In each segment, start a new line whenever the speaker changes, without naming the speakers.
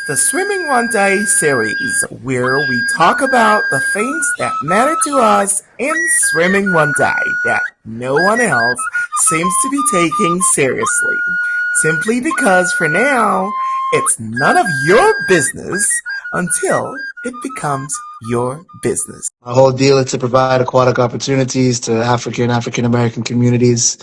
the Swimming One Day series, where we talk about the things that matter to us in swimming one day that no one else seems to be taking seriously. Simply because for now, it's none of your business until it becomes your business.
Our whole deal is to provide aquatic opportunities to African American communities.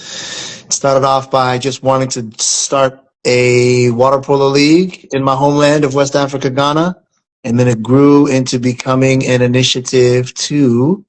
It started off by just wanting to start a water polo league in my homeland of West Africa, Ghana. And then it grew into becoming an initiative to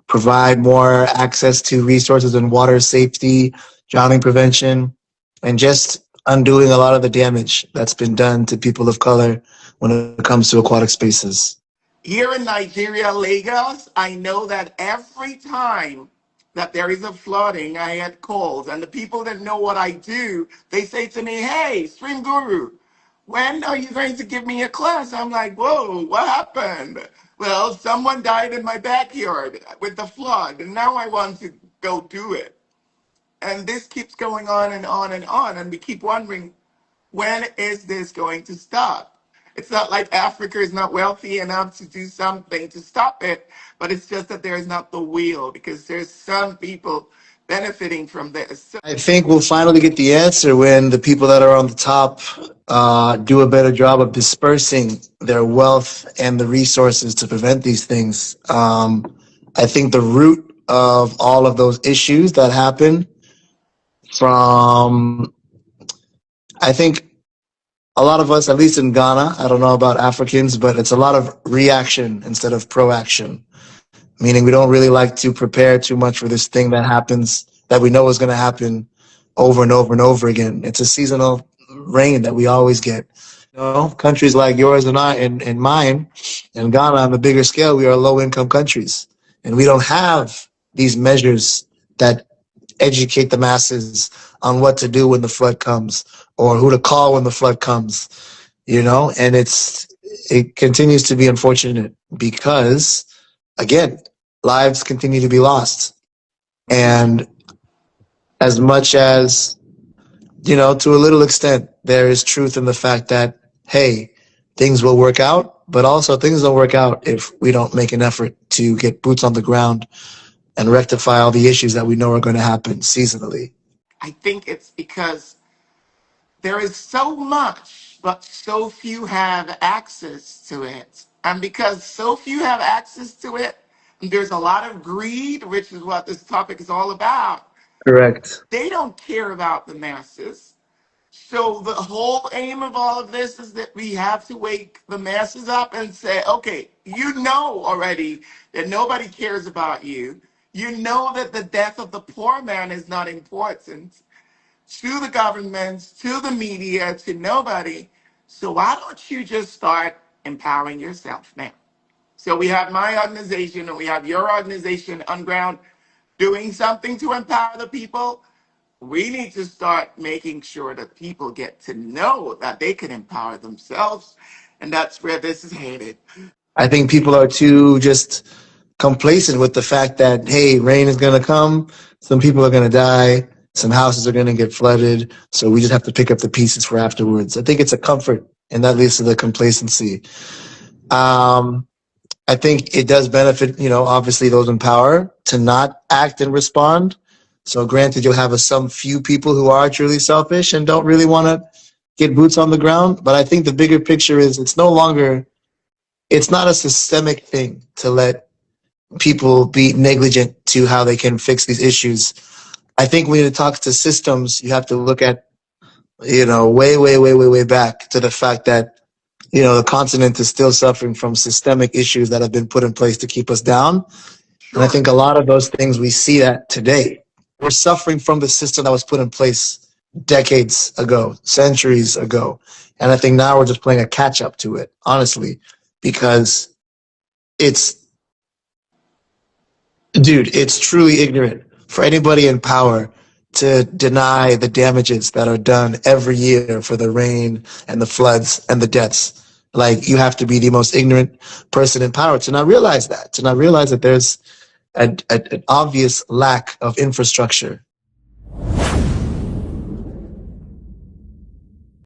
provide more access to resources in water safety, drowning prevention, and just undoing a lot of the damage that's been done to people of color when it comes to aquatic spaces.
Here in Nigeria, Lagos, I know that every time that there is a flooding, I had calls, and the people that know what I do, they say to me, "Hey, Swim Guru, when are you going to give me a class?" I'm like, "Whoa, what happened?" "Well, someone died in my backyard with the flood, and now I want to go do it." And this keeps going on and on and on, and we keep wondering, when is this going to stop? It's not like Africa is not wealthy enough to do something to stop it, but it's just that there is not the will, because there's some people benefiting from this.
I think we'll finally get the answer when the people that are on the top do a better job of dispersing their wealth and the resources to prevent these things. I think the root of all of those issues that happen from, I think a lot of us, at least in Ghana, I don't know about Africans, but it's a lot of reaction instead of proaction. Meaning we don't really like to prepare too much for this thing that happens, that we know is going to happen over and over and over again. It's a seasonal rain that we always get. You know, countries like yours and I and mine, and Ghana on the bigger scale, we are low-income countries. And we don't have these measures that educate the masses on what to do when the flood comes or who to call when the flood comes, you know, and it continues to be unfortunate because, again, lives continue to be lost. And as much as, you know, to a little extent, there is truth in the fact that, hey, things will work out, but also things don't work out if we don't make an effort to get boots on the ground and rectify all the issues that we know are going to happen seasonally.
I think it's because there is so much, but so few have access to it. And because so few have access to it, there's a lot of greed, which is what this topic is all about.
Correct.
They don't care about the masses. So the whole aim of all of this is that we have to wake the masses up and say, okay, you know already that nobody cares about you. You know that the death of the poor man is not important to the governments, to the media, to nobody. So why don't you just start empowering yourself now? So we have my organization and we have your organization on ground doing something to empower the people. We need to start making sure that people get to know that they can empower themselves. And that's where this is headed.
I think people are too just complacent with the fact that, hey, rain is going to come, some people are going to die, some houses are going to get flooded, so we just have to pick up the pieces for afterwards. I think it's a comfort, and that leads to the complacency. I think it does benefit, you know, obviously those in power to not act and respond. So granted, you'll have some few people who are truly selfish and don't really want to get boots on the ground. But I think the bigger picture is it's not a systemic thing to let people be negligent to how they can fix these issues. I think when it talks to systems, you have to look at, you know, way back to the fact that, you know, the continent is still suffering from systemic issues that have been put in place to keep us down. And I think a lot of those things, we see that today. We're suffering from the system that was put in place decades ago, centuries ago. And I think now we're just playing a catch up to it, honestly, because it's truly ignorant for anybody in power to deny the damages that are done every year for the rain and the floods and the deaths. Like, you have to be the most ignorant person in power to not realize that there's an obvious lack of infrastructure